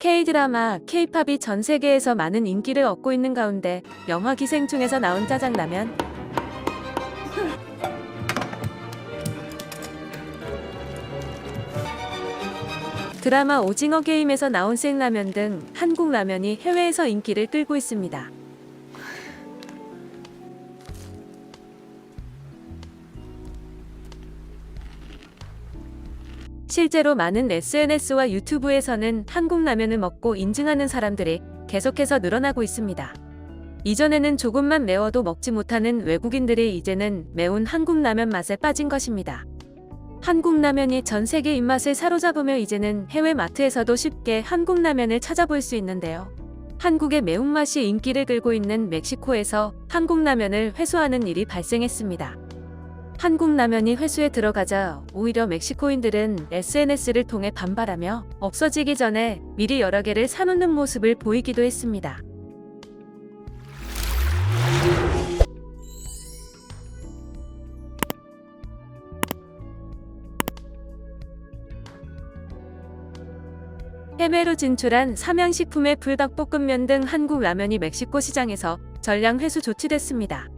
K-드라마, K-팝이 전 세계에서 많은 인기를 얻고 있는 가운데 영화 기생충에서 나온 짜장라면, 드라마 오징어 게임에서 나온 생라면 등 한국 라면이 해외에서 인기를 끌고 있습니다. 실제로 많은 SNS와 유튜브에서는 한국 라면을 먹고 인증하는 사람들이 계속해서 늘어나고 있습니다. 이전에는 조금만 매워도 먹지 못하는 외국인들이 이제는 매운 한국 라면 맛에 빠진 것입니다. 한국 라면이 전 세계 입맛을 사로잡으며 이제는 해외 마트에서도 쉽게 한국 라면을 찾아볼 수 있는데요. 한국의 매운맛이 인기를 끌고 있는 멕시코에서 한국 라면을 회수하는 일이 발생했습니다. 한국 라면이 회수에 들어가자 오히려 멕시코인들은 SNS를 통해 반발하며 없어지기 전에 미리 여러 개를 사놓는 모습을 보이기도 했습니다. 해외로 진출한 삼양식품의 불닭볶음면 등 한국 라면이 멕시코 시장에서 전량 회수 조치됐습니다.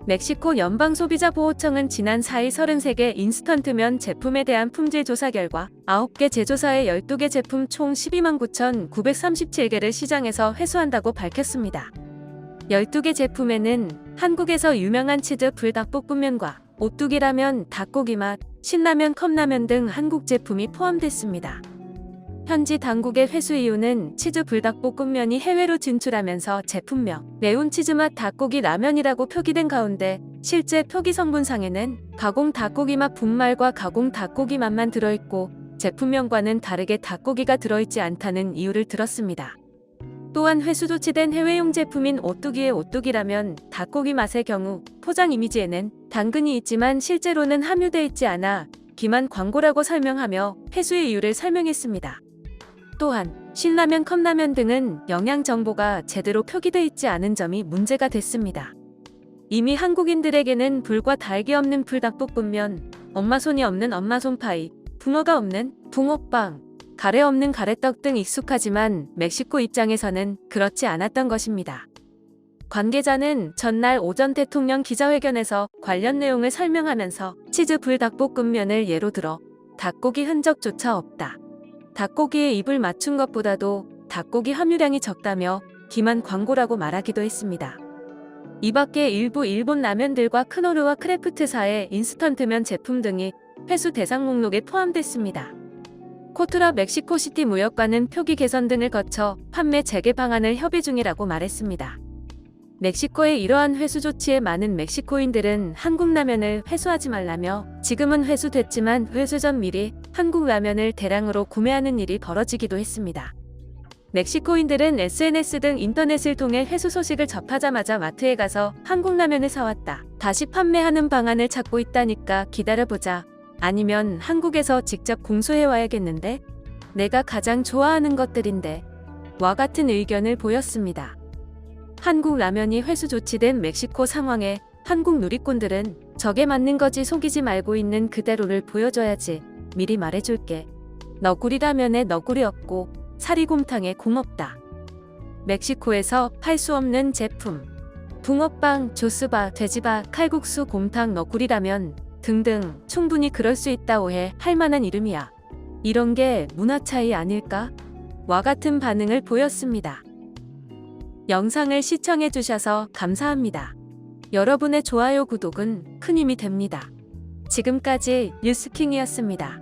멕시코 연방소비자보호청은 지난 4일 33개 인스턴트면 제품에 대한 품질 조사 결과 9개 제조사의 12개 제품 총 12만 9,937개를 시장에서 회수한다고 밝혔습니다. 12개 제품에는 한국에서 유명한 치즈 불닭볶음면과 오뚜기라면, 닭고기맛, 신라면, 컵라면 등 한국 제품이 포함됐습니다. 현지 당국의 회수 이유는 치즈 불닭볶음면이 해외로 진출하면서 제품명 매운 치즈맛 닭고기 라면이라고 표기된 가운데 실제 표기 성분상에는 가공 닭고기맛 분말과 가공 닭고기 맛만 들어있고 제품명과는 다르게 닭고기가 들어있지 않다는 이유를 들었습니다. 또한 회수 조치된 해외용 제품인 오뚜기의 오뚜기라면 닭고기 맛의 경우 포장 이미지에는 당근이 있지만 실제로는 함유되어 있지 않아 기만 광고라고 설명하며 회수의 이유를 설명했습니다. 또한 신라면, 컵라면 등은 영양 정보가 제대로 표기되어 있지 않은 점이 문제가 됐습니다. 이미 한국인들에게는 불과 달기 없는 불닭볶음면, 엄마손이 없는 엄마손 파이, 붕어가 없는 붕어빵, 가래 없는 가래떡 등 익숙하지만 멕시코 입장에서는 그렇지 않았던 것입니다. 관계자는 전날 오전 대통령 기자회견에서 관련 내용을 설명하면서 치즈 불닭볶음면을 예로 들어 닭고기 흔적조차 없다. 닭고기에 입을 맞춘 것보다도 닭고기 함유량이 적다며 기만 광고라고 말하기도 했습니다. 이 밖에 일부 일본 라면들과 크노르와 크래프트사의 인스턴트면 제품 등이 회수 대상 목록에 포함됐습니다. 코트라 멕시코시티 무역과는 표기 개선 등을 거쳐 판매 재개 방안을 협의 중이라고 말했습니다. 멕시코의 이러한 회수 조치에 많은 멕시코인들은 한국 라면을 회수하지 말라며 지금은 회수됐지만 회수 전 미리 한국 라면을 대량으로 구매하는 일이 벌어지기도 했습니다. 멕시코인들은 SNS 등 인터넷을 통해 회수 소식을 접하자마자 마트에 가서 한국 라면을 사왔다. 다시 판매하는 방안을 찾고 있다니까 기다려보자. 아니면 한국에서 직접 공수해와야겠는데? 내가 가장 좋아하는 것들인데. 와 같은 의견을 보였습니다. 한국 라면이 회수 조치된 멕시코 상황에 한국 누리꾼들은 저게 맞는 거지 속이지 말고 있는 그대로를 보여줘야지. 미리 말해줄게. 너구리 라면에 너구리 없고 사리곰탕에 곰 없다. 멕시코에서 팔 수 없는 제품. 붕어빵, 조스바, 돼지바, 칼국수, 곰탕, 너구리 라면 등등 충분히 그럴 수 있다 오해 할 만한 이름이야. 이런 게 문화 차이 아닐까? 와 같은 반응을 보였습니다. 영상을 시청해주셔서 감사합니다. 여러분의 좋아요, 구독은 큰 힘이 됩니다. 지금까지 뉴스킹이었습니다.